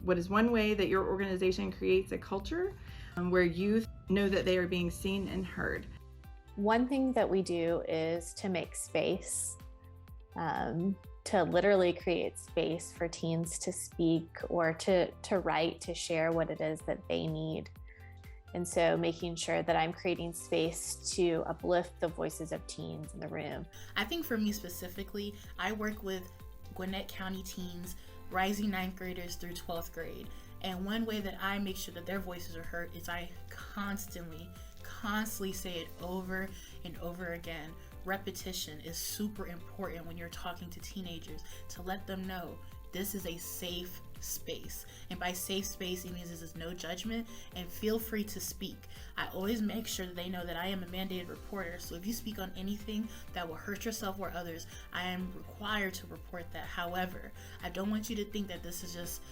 What is one way that your organization creates a culture where youth know that they are being seen and heard? One thing that we do is to make space, to literally create space for teens to speak or to write, to share what it is that they need. And so making sure that I'm creating space to uplift the voices of teens in the room. I think for me specifically, I work with Gwinnett County teens, rising 9th graders through 12th grade. And one way that I make sure that their voices are heard is I constantly say it over and over again. Repetition is super important when you're talking to teenagers, to let them know this is a safe space. And by safe space, it means this is no judgment and feel free to speak. I always make sure that they know that I am a mandated reporter. So if you speak on anything that will hurt yourself or others, I am required to report that. However, I don't want you to think that this is just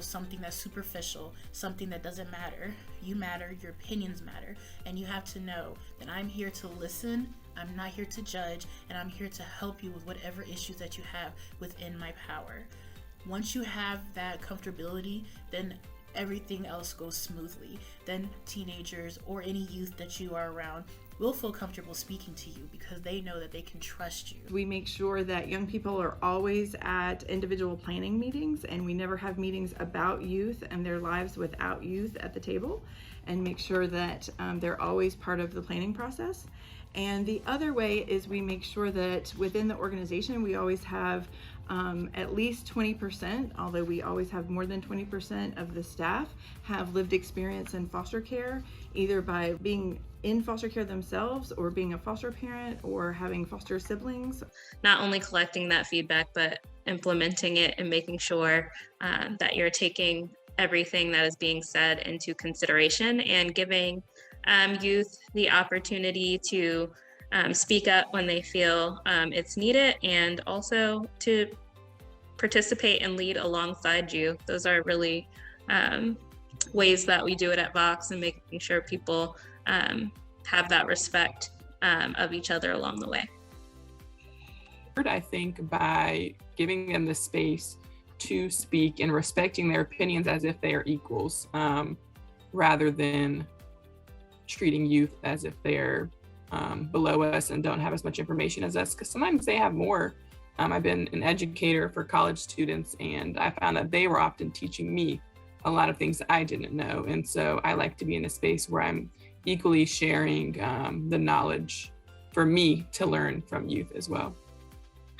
something that's superficial, something that doesn't matter. You matter, your opinions matter, and you have to know that I'm here to listen, I'm not here to judge, and I'm here to help you with whatever issues that you have within my power. Once you have that comfortability, then everything else goes smoothly. Then teenagers or any youth that you are around will feel comfortable speaking to you because they know that they can trust you. We make sure that young people are always at individual planning meetings, and we never have meetings about youth and their lives without youth at the table, and make sure that they're always part of the planning process. And the other way is we make sure that within the organization we always have at least 20%, although we always have more than 20% of the staff have lived experience in foster care, either by being in foster care themselves or being a foster parent or having foster siblings. Not only collecting that feedback, but implementing it and making sure that you're taking everything that is being said into consideration and giving youth the opportunity to speak up when they feel it's needed, and also to participate and lead alongside you. Those are really ways that we do it at Vox, and making sure people have that respect of each other along the way. I think by giving them the space to speak and respecting their opinions as if they are equals, rather than treating youth as if they're below us and don't have as much information as us, because sometimes they have more. I've been an educator for college students, and I found that they were often teaching me a lot of things that I didn't know. And so I like to be in a space where I'm equally sharing the knowledge for me to learn from youth as well.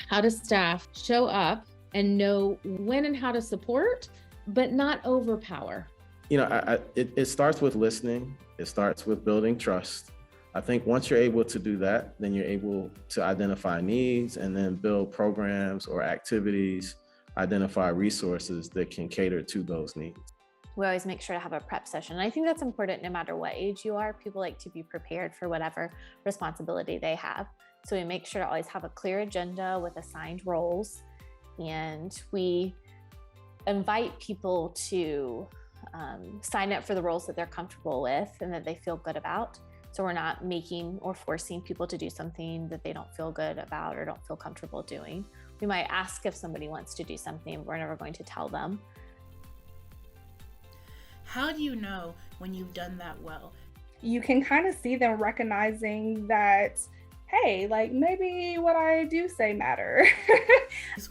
How does staff show up and know when and how to support, but not overpower? It starts with listening. It starts with building trust. I think once you're able to do that, then you're able to identify needs and then build programs or activities, identify resources that can cater to those needs. We always make sure to have a prep session. And I think that's important no matter what age you are. People like to be prepared for whatever responsibility they have. So we make sure to always have a clear agenda with assigned roles. And we invite people to sign up for the roles that they're comfortable with and that they feel good about. So we're not making or forcing people to do something that they don't feel good about or don't feel comfortable doing. We might ask if somebody wants to do something, but we're never going to tell them. How do you know when you've done that well? You can kind of see them recognizing that, hey, like maybe what I do say matter.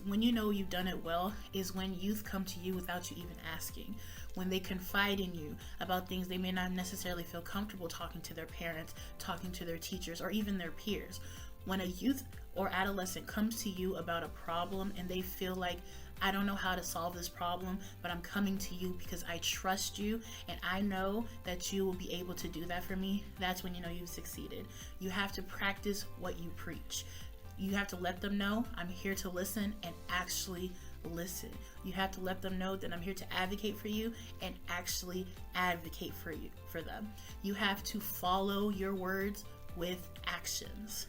When you know you've done it well is when youth come to you without you even asking. When they confide in you about things they may not necessarily feel comfortable talking to their parents, talking to their teachers, or even their peers. When a youth or adolescent comes to you about a problem and they feel like, I don't know how to solve this problem, but I'm coming to you because I trust you and I know that you will be able to do that for me, that's when you know you've succeeded. You have to practice what you preach. You have to let them know I'm here to listen and actually listen. You have to let them know that I'm here to advocate for you and actually advocate for them. You have to follow your words with actions.